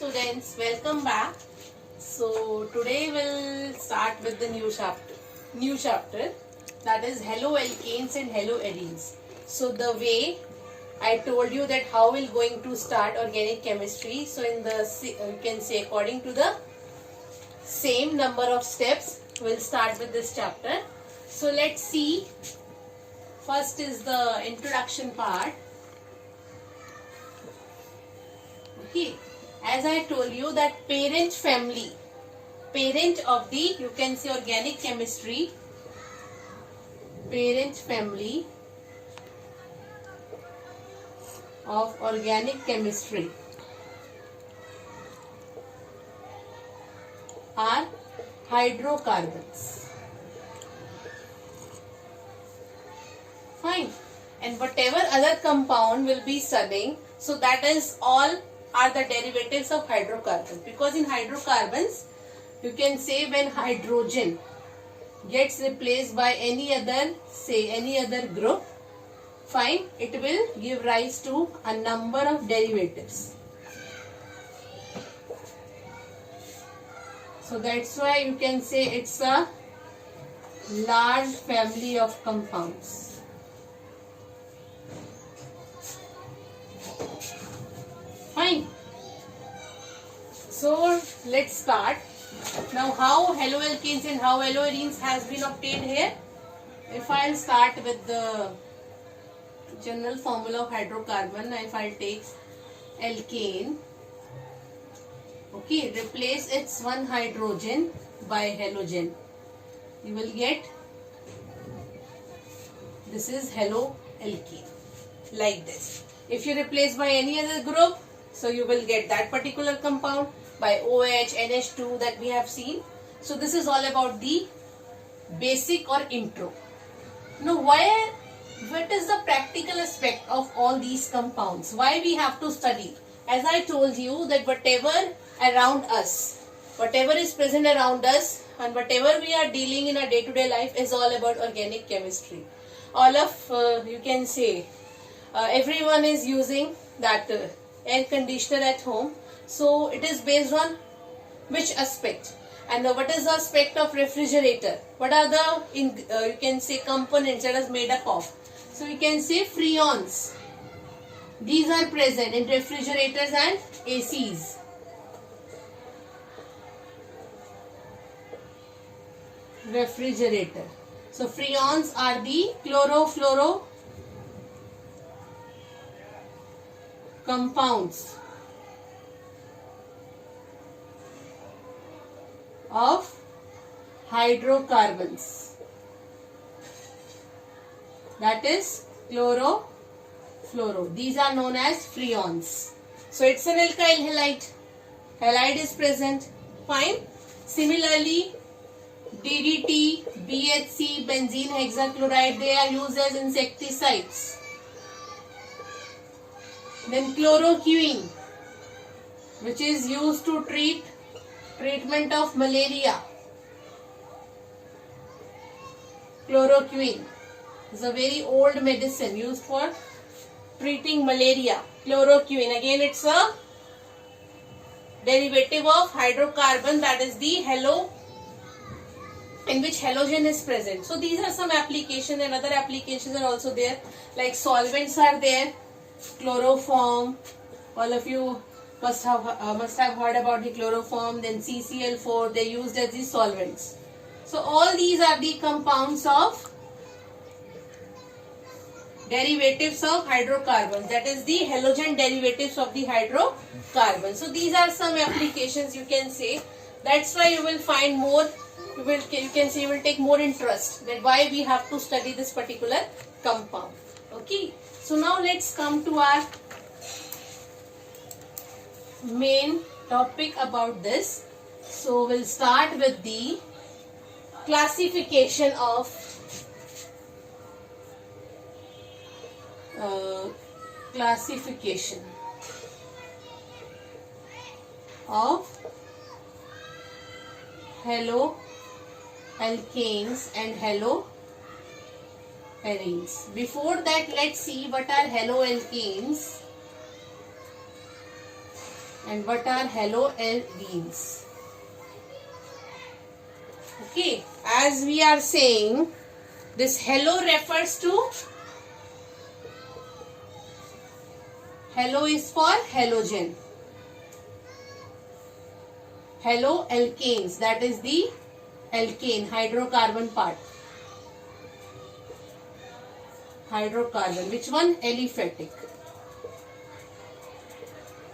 students, welcome back. So today we'll start with the new chapter that is hello alkanes and hello arenes. So the way I told you that how we're going to start organic chemistry. So in the you can say according to the same number of steps we'll start with this chapter. So let's see. First is the introduction part. Okay, as I told you that parent of the, you can say organic chemistry, parent family of organic chemistry are hydrocarbons. Fine. And whatever other compound will be studying, so that is all are the derivatives of hydrocarbons, because in hydrocarbons you can say when hydrogen gets replaced by any other group, fine, it will give rise to a number of derivatives. So that's why you can say it's a large family of compounds. Fine. So let's start. Now how haloalkanes and how haloarenes has been obtained here. If I'll start with the general formula of hydrocarbon, if I'll take alkane, okay, replace its one hydrogen by halogen, you will get, this is haloalkane, like this. If you replace by any other group, so you will get that particular compound by OH, NH2 that we have seen. So this is all about the basic or intro. Now what is the practical aspect of all these compounds? Why we have to study? As I told you that whatever around us, whatever is present around us and whatever we are dealing in our day-to-day life is all about organic chemistry. All of, you can say, everyone is using that air conditioner at home. So it is based on which aspect? And what is the aspect of refrigerator? What are the, you can say, components that is made up of? So you can say freons. These are present in refrigerators and ACs. Refrigerator. So freons are the chlorofluoro compounds of hydrocarbons, that is chlorofluoro. These are known as freons. So it's an alkyl halide. Halide is present. Fine. Similarly, DDT, BHC, benzene hexachloride, they are used as insecticides. Then chloroquine, which is used to treatment of malaria. Chloroquine is a very old medicine used for treating malaria. Chloroquine, again it's a derivative of hydrocarbon, that is the halo, in which halogen is present. So these are some applications, and other applications are also there, like solvents are there. Chloroform, all of you must have heard about the chloroform. Then CCl4, they used as the solvents. So all these are the compounds of derivatives of hydrocarbons, that is the halogen derivatives of the hydrocarbons. So these are some applications, you can say. That's why you will find more, you can say you will take more interest that why we have to study this particular compound. Okay. So now let's come to our main topic about this. So we'll start with the classification of haloalkanes and haloarenes. Before that, let's see what are haloalkanes And what are haloalkenes? Okay, as we are saying, this halo refers to, halo is for halogen. Haloalkanes, that is the alkane, hydrocarbon part. Hydrocarbon, which one? Aliphatic.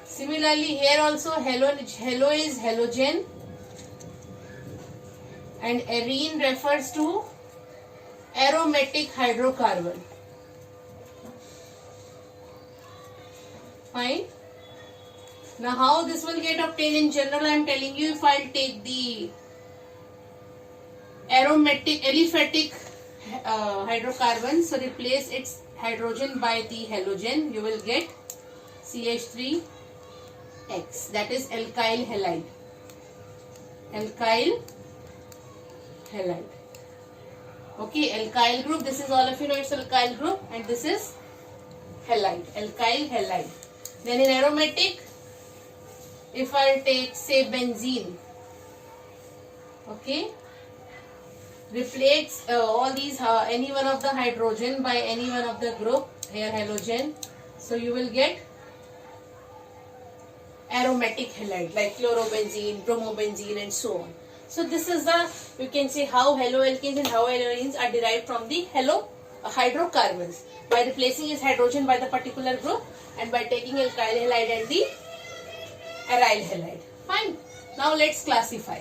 Similarly, here also halo is halogen, and arene refers to aromatic hydrocarbon. Fine. Now how this will get obtained? In general, I am telling you, if I will take the aromatic, aliphatic hydrocarbon, so replace its hydrogen by the halogen, you will get CH3X, that is alkyl halide. Alkyl halide. Okay, alkyl group, this is, all of you know, it's alkyl group, and this is halide, alkyl halide. Then in aromatic, if I take, say, benzene, okay, replace all these, any one of the hydrogen by any one of the group, here halogen, so you will get aromatic halide like chlorobenzene, bromobenzene, and so on. So this is the, you can say, how haloalkanes and haloarenes are derived from the hydrocarbons, by replacing its hydrogen by the particular group and by taking alkyl halide and the aryl halide. Fine. Now let's classify.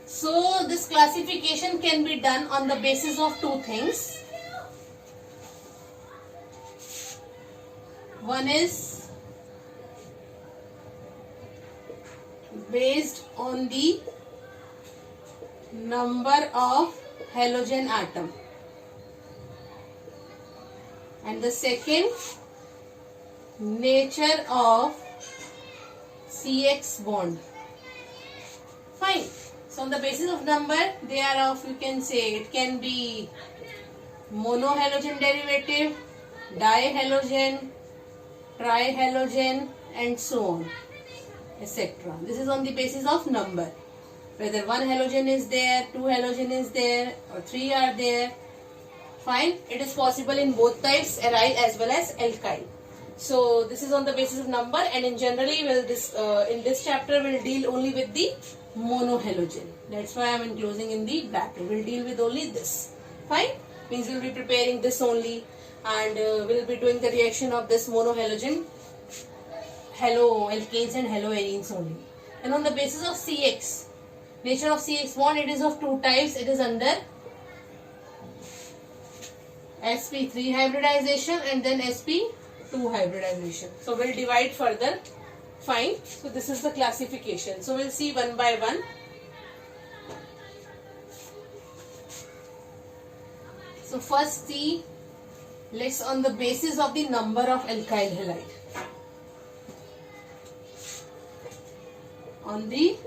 So this classification can be done on the basis of two things. One is based on the number of halogen atom, and the second, nature of CX bond. Fine. So on the basis of number, they are of, you can say, it can be monohalogen derivative, dihalogen, trihalogen, and so on, etc. This is on the basis of number, whether one halogen is there, two halogen is there, or three are there. Fine. It is possible in both types, aryl as well as alkyl. So this is on the basis of number, and in generally, will this in this chapter will deal only with the monohalogen. That's why I am enclosing in the bracket. We'll deal with only this. Fine. Means we'll be preparing this only, and we'll be doing the reaction of this monohalogen, haloalkanes and haloarenes only. And on the basis of CX, nature of CX bond, it is of two types. It is under sp3 hybridization and then sp2 hybridization. So we'll divide further. Fine. So this is the classification. So we'll see one by one. So first see, let's on the basis of the number of alkyl halide. On the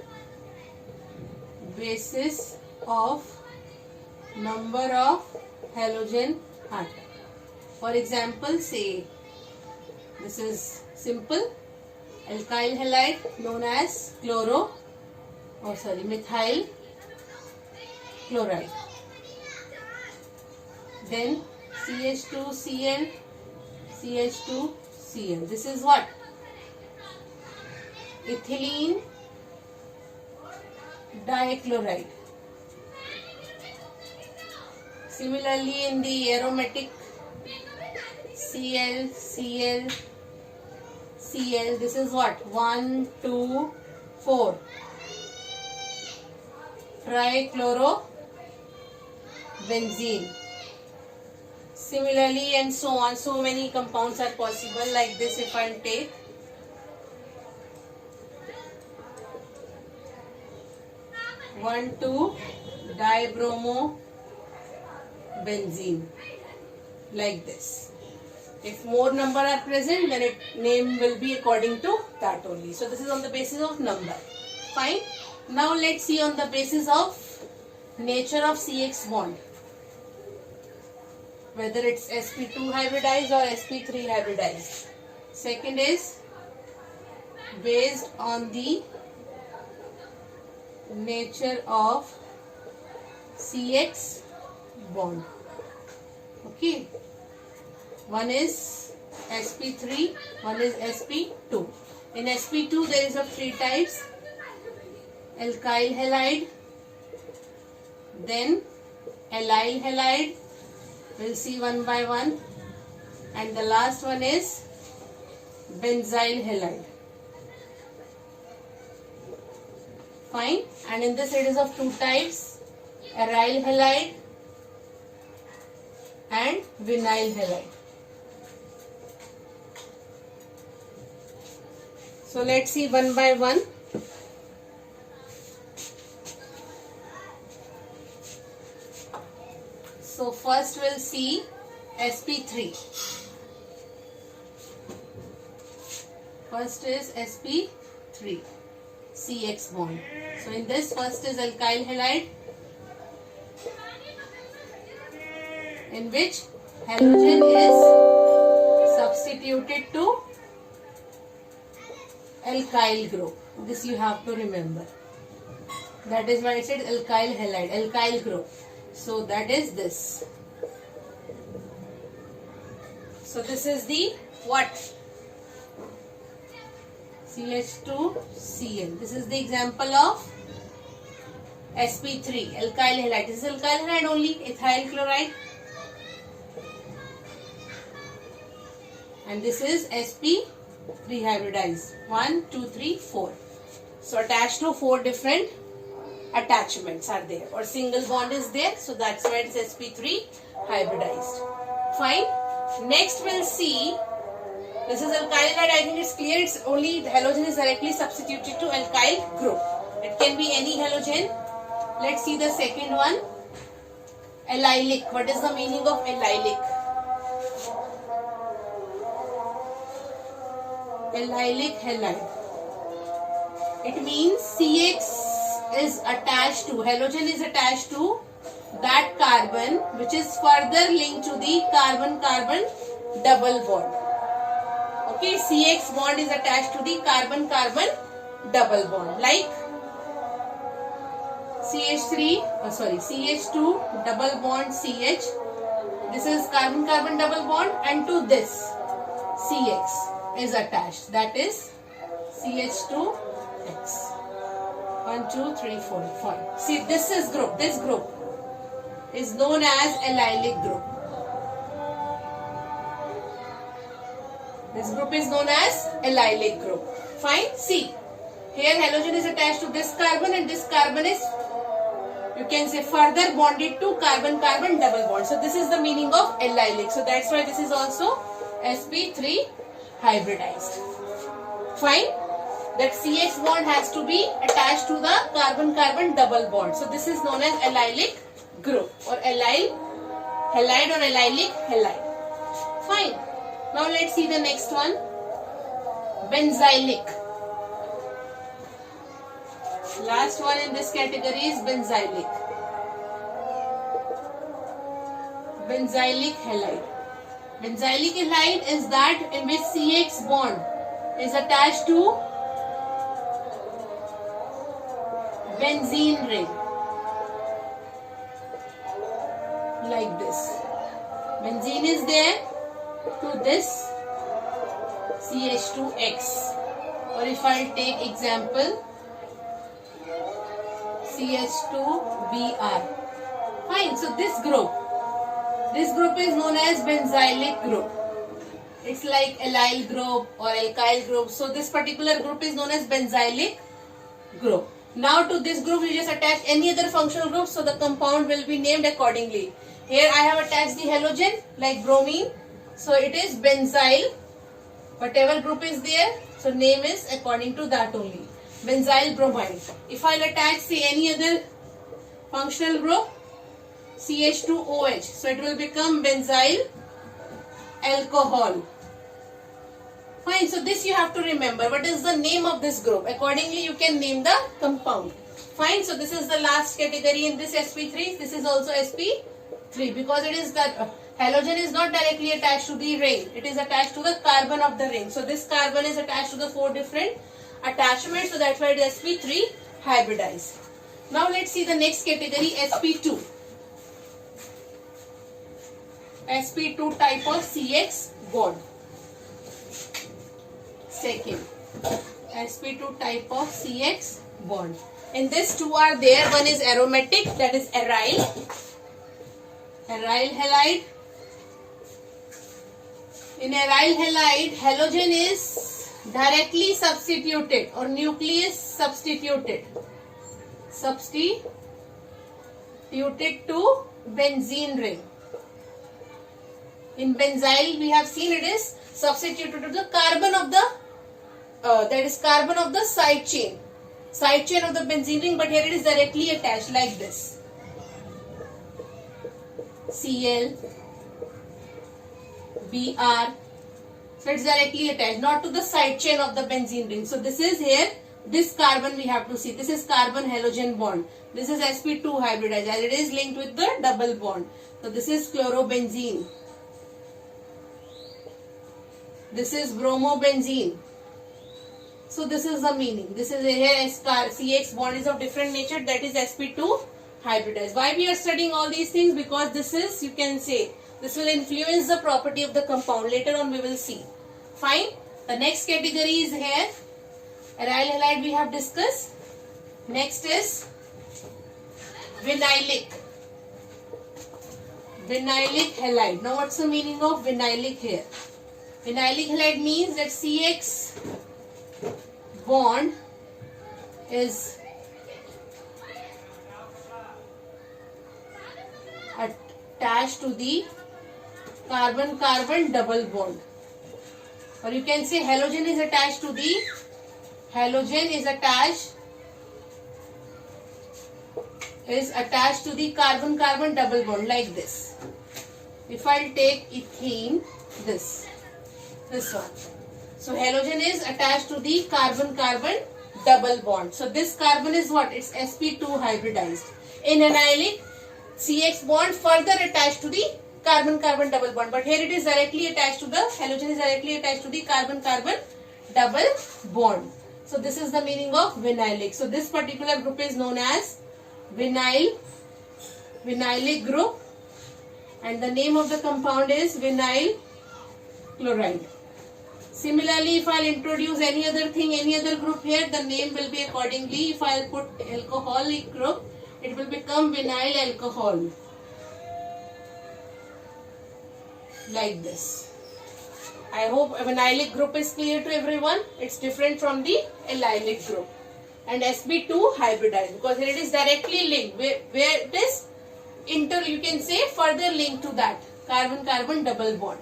basis of number of halogen atom. For example, say this is simple alkyl halide known as methyl chloride. Then CH2Cl, CH2Cl. This is what? Ethylene dichloride. Similarly, in the aromatic, Cl, Cl, Cl, this is what? 1, 2, 4. Trichlorobenzene. Similarly, and so on. So many compounds are possible like this. If I take 1,2-dibromobenzene, like this. If more number are present, then name will be according to that only. So this is on the basis of number. Fine. Now let's see on the basis of nature of CX bond, whether it's sp2 hybridized or sp3 hybridized. Second is based on the nature of CX bond. Okay, one is sp3, one is sp2. In sp2 there is of three types: alkyl halide, then allyl halide, we'll see one by one, and the last one is benzyl halide. Fine. And in this it is of two types: aryl halide and vinyl halide. So let's see one by one. So first we'll see sp3. First is sp3, CX bond. So in this first is alkyl halide, in which halogen is substituted to alkyl group. This you have to remember. That is why it said alkyl halide, alkyl group. So that is this. So this is the what? CH2Cl. This is the example of sp3, alkyl halide. This is alkyl halide only, ethyl chloride. And this is sp3 hybridized. 1, 2, 3, 4. So attached to 4 different attachments are there, or single bond is there. So that's why it's sp3 hybridized. Fine. Next we'll see. This is alkyl halide. I think it's clear. It's only the halogen is directly substituted to alkyl group. It can be any halogen. Let's see the second one. Allylic. What is the meaning of allylic? Allylic halide. It means CX is attached to, halogen is attached to that carbon which is further linked to the carbon-carbon double bond. Okay, CX bond is attached to the carbon-carbon double bond, like CH2 double bond CH. This is carbon-carbon double bond, and to this CX is attached. That is CH2X. 1, 2, 3, 4. Fine. See, this is group. This group is known as allylic group. This group is known as allylic group. Fine. See, here halogen is attached to this carbon, and this carbon is, you can say, further bonded to carbon-carbon double bond. So this is the meaning of allylic. So that's why this is also sp3 hybridized. Fine. That CX bond has to be attached to the carbon-carbon double bond. So this is known as allylic group, or allyl halide, or allylic halide. Fine. Now let's see the next one. Benzylic. Last one in this category is benzylic. Benzylic halide. Benzylic halide is that in which CX bond is attached to benzene ring, like this. Benzene is there to this CH2X, or if I take example CH2Br. Fine. So this group is known as benzylic group. It's like allyl group or alkyl group. So this particular group is known as benzylic group. Now to this group you just attach any other functional group, so the compound will be named accordingly. Here I have attached the halogen like bromine, so it is benzyl. Whatever group is there, so name is according to that only. Benzyl bromide. If I'll attach, say, any other functional group, CH2OH, so it will become benzyl alcohol. Fine. So this you have to remember. What is the name of this group? Accordingly you can name the compound. Fine. So this is the last category in this sp3. This is also sp3, because it is that halogen is not directly attached to the ring. It is attached to the carbon of the ring. So this carbon is attached to the 4 different attachment, so that's why it is sp3 hybridized. Now let's see the next category, sp2. sp2 type of CX bond. Second, sp2 type of CX bond. In this two are there. One is aromatic, that is aryl halide. In aryl halide, halogen is directly substituted or nucleus substituted to benzene ring. In benzyl we have seen it is substituted to the carbon of the carbon of the side chain of the benzene ring, but here it is directly attached like this. Cl, Br. So it's directly attached, not to the side chain of the benzene ring. So this is here, this carbon we have to see. This is carbon halogen bond. This is sp2 hybridized as it is linked with the double bond. So this is chlorobenzene. This is bromobenzene. So this is the meaning. This is here CX bond is of different nature, that is sp2 hybridized. Why we are studying all these things? Because this is, you can say, this will influence the property of the compound. Later on we will see. Fine. The next category is here. Aryl halide we have discussed. Next is vinylic. Vinylic halide. Now what's the meaning of vinylic here? Vinylic halide means that CX bond is attached to the carbon-carbon double bond, or you can say halogen is attached to the carbon-carbon double bond like this. If I'll take ethene, this one. So halogen is attached to the carbon-carbon double bond. So this carbon is what? It's sp2 hybridized. In anionic, CX bond further attached to the carbon-carbon double bond. But here it is directly attached to the, halogen is directly attached to the carbon-carbon double bond. So this is the meaning of vinylic. So this particular group is known as vinylic group. And the name of the compound is vinyl chloride. Similarly, if I'll introduce any other thing, any other group here, the name will be accordingly. If I'll put alcoholic group, it will become vinyl alcohol. Like this. I hope a vinylic group is clear to everyone. It's different from the allylic group. And sp2 hybridized, because here it is directly linked. Where it is you can say further linked to that carbon-carbon double bond.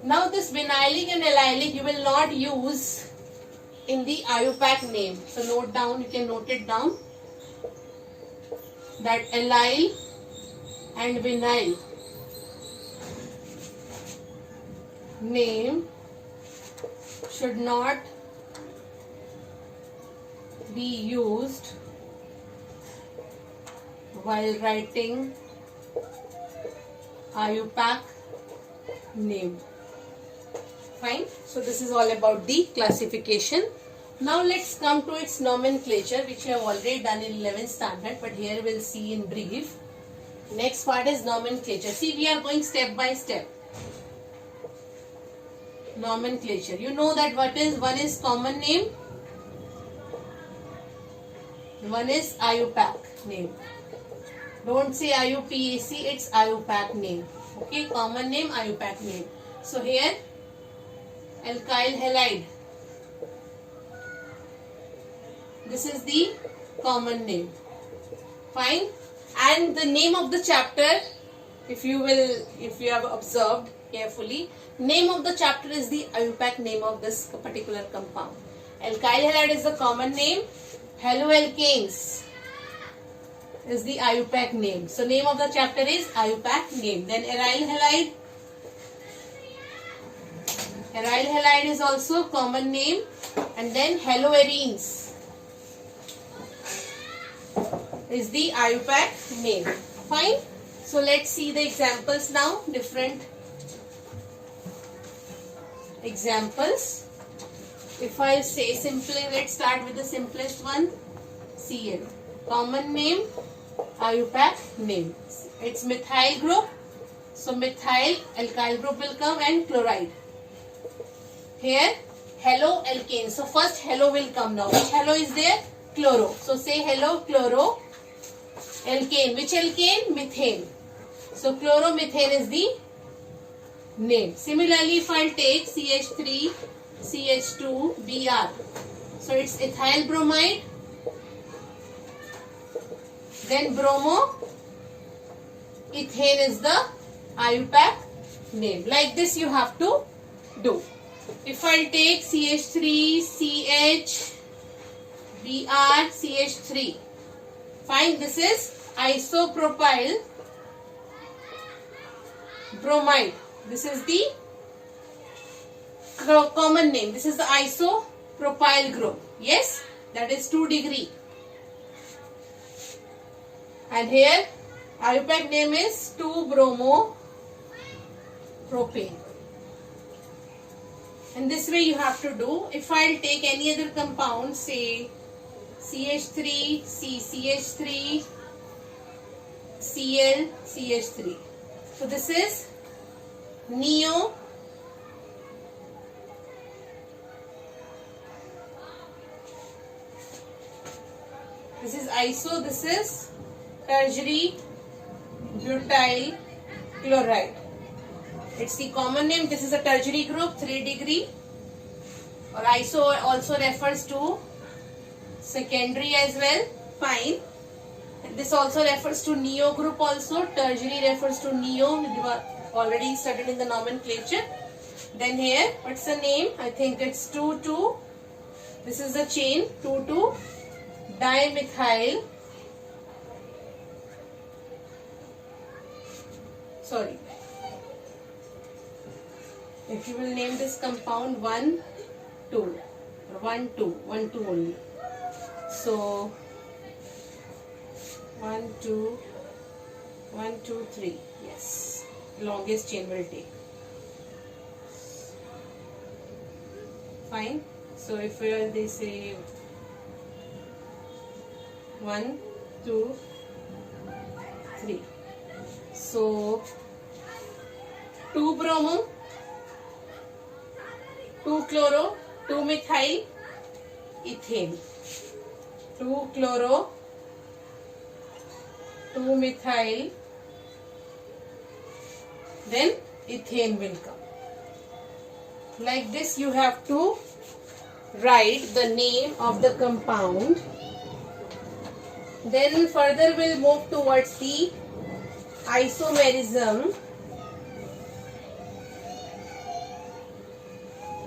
Now this vinylic and allylic you will not use in the IUPAC name. So note down, you can note it down, that allyl and vinyl name should not be used while writing IUPAC name. Fine. So this is all about the classification. Now let's come to its nomenclature, which we have already done in 11th standard, but here we'll see in brief. Next part is nomenclature. See, we are going step by step. Nomenclature. You know that one is common name, one is IUPAC name. Don't say IUPAC, it's IUPAC name. Okay, common name, IUPAC name. So here, alkyl halide. This is the common name. Fine. And the name of the chapter, if you have observed carefully, name of the chapter is the IUPAC name of this particular compound. Alkyl halide is the common name. Haloalkanes is the IUPAC name. So name of the chapter is IUPAC name. Then aryl halide. Aryl halide is also common name. And then haloarenes is the IUPAC name. Fine. So let's see the examples now. Different examples. If I say simply, let's start with the simplest one, Cl. Common name, IUPAC name. It's methyl group. So methyl alkyl group will come and chloride. Here halo alkane. So first halo will come now. Which halo is there? Chloro. So say hello chloro alkane. Which alkane? Methane. So chloromethane is the name. Similarly, if I take CH3, CH2, Br. So it's ethyl bromide. Then bromo. Ethane is the IUPAC name. Like this you have to do. If I take CH3, CH, Br, CH3. Fine, this is isopropyl bromide. This is the common name. This is the isopropyl group. Yes, that is 2 degree. And here IUPAC name is 2-bromo-propane. And this way you have to do. If I'll take any other compound, say CH3, CH3, Cl, CH3. So this is neo this is iso, this is tertiary butyl chloride. It's the common name. This is a tertiary group, 3 degree. Or iso also refers to secondary as well. Fine. And this also refers to neo group also. Tertiary refers to neo. We were already studied in the nomenclature. Then here, what's the name? I think it's 2,2. This is the chain 2,2 dimethyl. Sorry. If you will name this compound 1, 2, or 1, 2, 1, 2 only. So 1, 2, 1, 2, 3. Yes, longest chain will take. Fine. So if they say 1, 2, 3. So 2 bromo, 2 chloro, 2 methyl, ethane. 2 chloro, 2 methyl, then ethane will come. Like this you have to write the name of the compound. Then further we'll move towards the isomerism.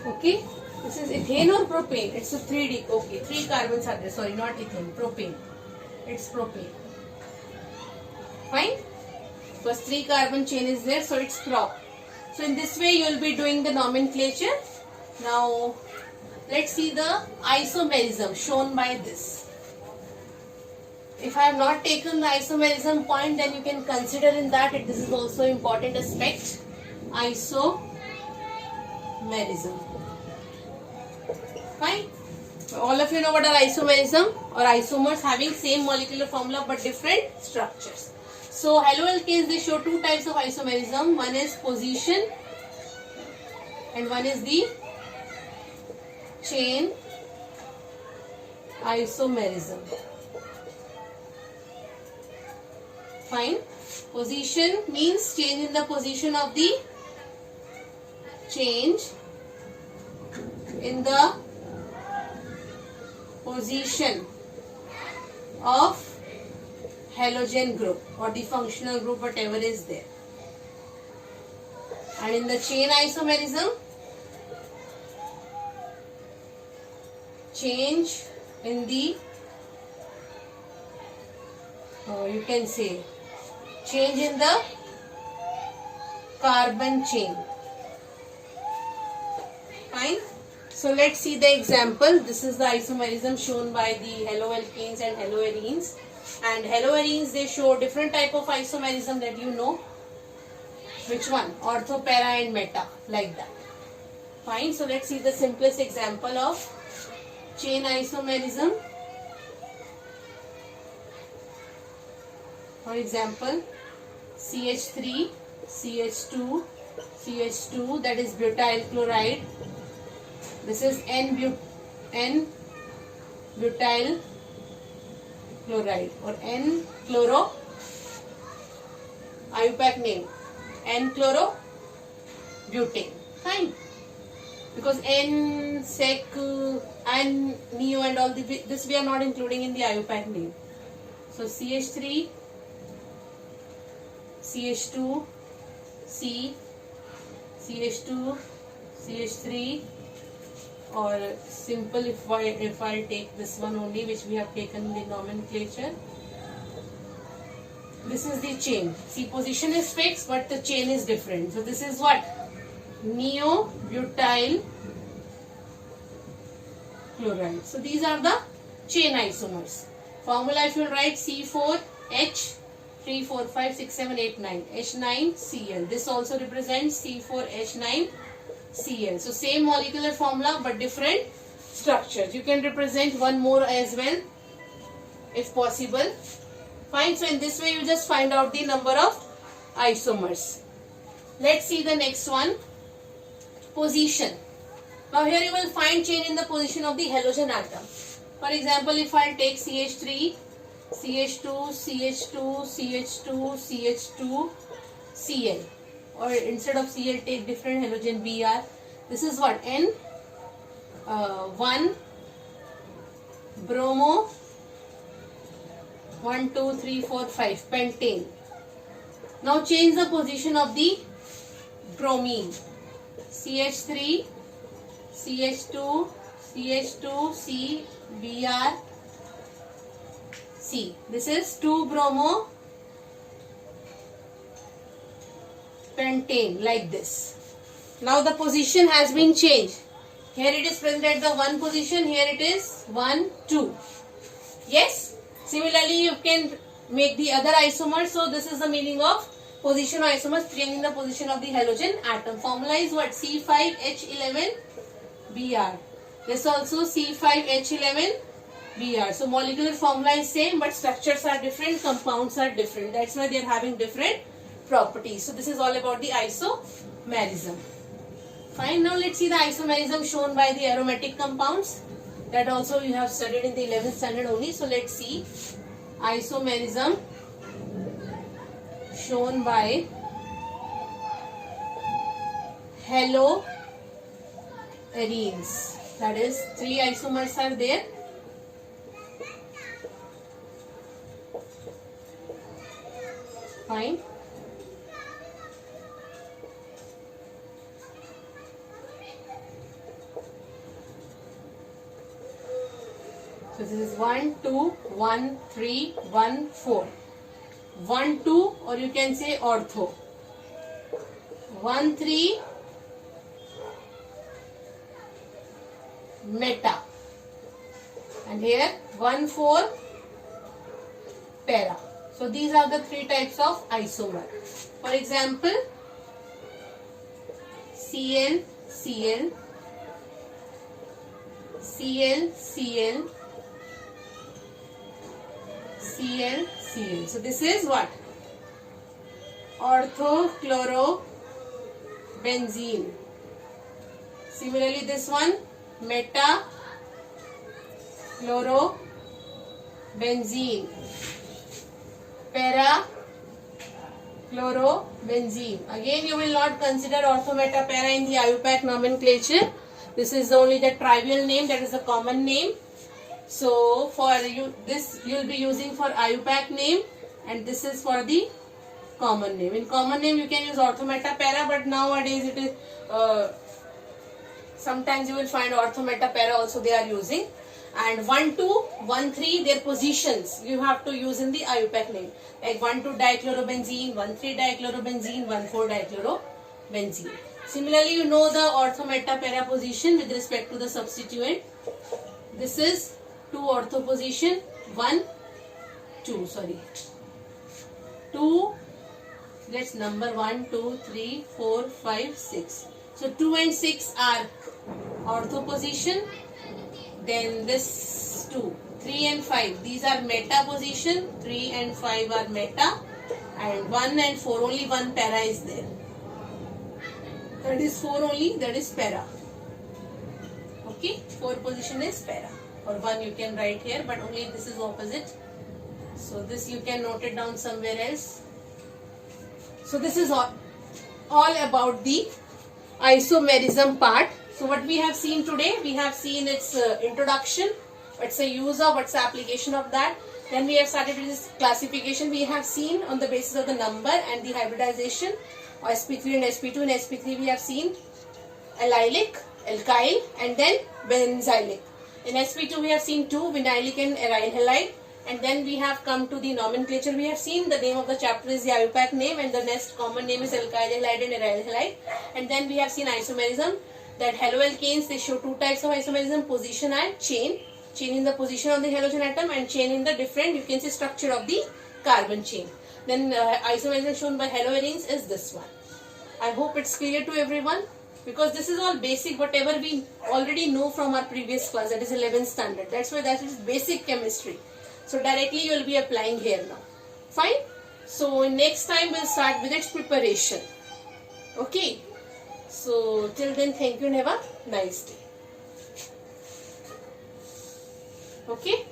Okay, this is ethane or propane? It's a 3D. Okay, 3 carbons are there. Sorry, not ethane, propane. It's propane. Fine. First 3 carbon chain is there, so it's prop. So in this way you will be doing the nomenclature. Now let's see the isomerism shown by this. If I have not taken the isomerism point, then you can consider in that this is also important aspect. Isomerism. Fine. All of you know what are isomerism or isomers having same molecular formula but different structures. So haloalkanes, they show 2 types of isomerism. One is position and one is the chain isomerism. Fine. Position means change in the position of the change in the position of halogen group or the functional group, whatever is there. And in the chain isomerism, change in the you can say change in the carbon chain. Fine. So let's see the example. This is the isomerism shown by the haloalkanes and haloarenes. And haloarenes, they show different type of isomerism that you know. Which one? Ortho, para and meta, like that. Fine. So let's see the simplest example of chain isomerism. For example, CH3, CH2, CH2, that is butyl chloride. This is N-butyl chloride or N-chloro. IUPAC name N-chlorobutane. Fine. Because N, Sec, and Neo and all this we are not including in the IUPAC name. So CH3, CH2, C, CH2, CH3, or simple if I take this one only, which we have taken in the nomenclature. This is the chain. See, position is fixed, but the chain is different. So this is what? Neo-butyl chloride. So these are the chain isomers. Formula if you write C4H 3, 4, 5, 6, 7, 8, 9 H9Cl. This also represents C4H9Cl. So same molecular formula but different structures. You can represent one more as well if possible. Fine. So in this way you just find out the number of isomers. Let's see the next one. Position. Now here you will find change in the position of the halogen atom. For example, if I take CH3, CH2, CH2, CH2, CH2, Cl, or instead of Cl take different halogen Br. This is what? N 1 bromo 1, 2, 3, 4, 5 pentane. Now change the position of the bromine. CH3, CH2, CH2, C, Br, C. This is 2 bromo pentane, like this. Now the position has been changed. Here it is present at the 1 position, here it is 1, 2. Yes? Similarly, you can make the other isomer. So this is the meaning of position of isomers, changing the position of the halogen atom. Formula is what? C5H11Br. This also C5H11Br. So molecular formula is same, but structures are different, compounds are different. That's why they are having different properties. So this is all about the isomerism. Fine. Now let's see the isomerism shown by the aromatic compounds. That also you have studied in the 11th standard only. So let's see isomerism shown by haloarenes. That is 3 isomers are there. Fine. So this is 1, 2, 1, 3, 1, 4. 1, 2, or you can say ortho. 1, 3, meta. And here 1, 4, para. So these are the 3 types of isomer. For example, Cl, Cl, Cl, Cl, Cl, Cl. So this is what? Orthochlorobenzene. Similarly, this one metachlorobenzene, parachlorobenzene. Again, you will not consider ortho, meta, para in the IUPAC nomenclature. This is only the trivial name, that is the common name. So for you, this you will be using for IUPAC name, and this is for the common name. In common name you can use ortho, meta, para, but nowadays it is sometimes you will find ortho, meta, para also they are using. And 1, 2, 1, 3, their positions you have to use in the IUPAC name, like 1, 2 dichlorobenzene, 1, 3 dichlorobenzene, 1, 4 dichlorobenzene. Similarly, you know the ortho, meta, para position with respect to the substituent. This is 2 ortho position, 1, 2, sorry, 2, let's number 1, 2, 3, 4, 5, 6. So 2 and 6 are ortho position. Then this 2, 3 and 5, these are meta position. 3 and 5 are meta, and 1 and 4, only one para is there. That is 4 only, that is para. Okay, 4 position is para, or 1 you can write here, but only this is opposite. So this you can note it down somewhere else. So this is all about the isomerism part. So what we have seen today, we have seen its introduction, what's the use of, what's the application of that. Then we have started with this classification. We have seen on the basis of the number and the hybridization, sp3 and sp2. In sp3 we have seen allylic, alkyl, and then benzylic. In sp2 we have seen 2, vinylic and aryl halide. And then we have come to the nomenclature. We have seen the name of the chapter is the IUPAC name, and the next common name is alkyl halide and aryl halide. And then we have seen isomerism, that haloalkanes, they show 2 types of isomerism, position and chain. Chain in the position of the halogen atom, and chain in the different, you can say, structure of the carbon chain. Then isomerism shown by haloarenes is this one. I hope it's clear to everyone, because this is all basic, whatever we already know from our previous class, that is 11th standard. That's why that is basic chemistry. So directly you will be applying here now. Fine. So next time we'll start with its preparation. Okay. So till then, thank you and have a nice day. Okay.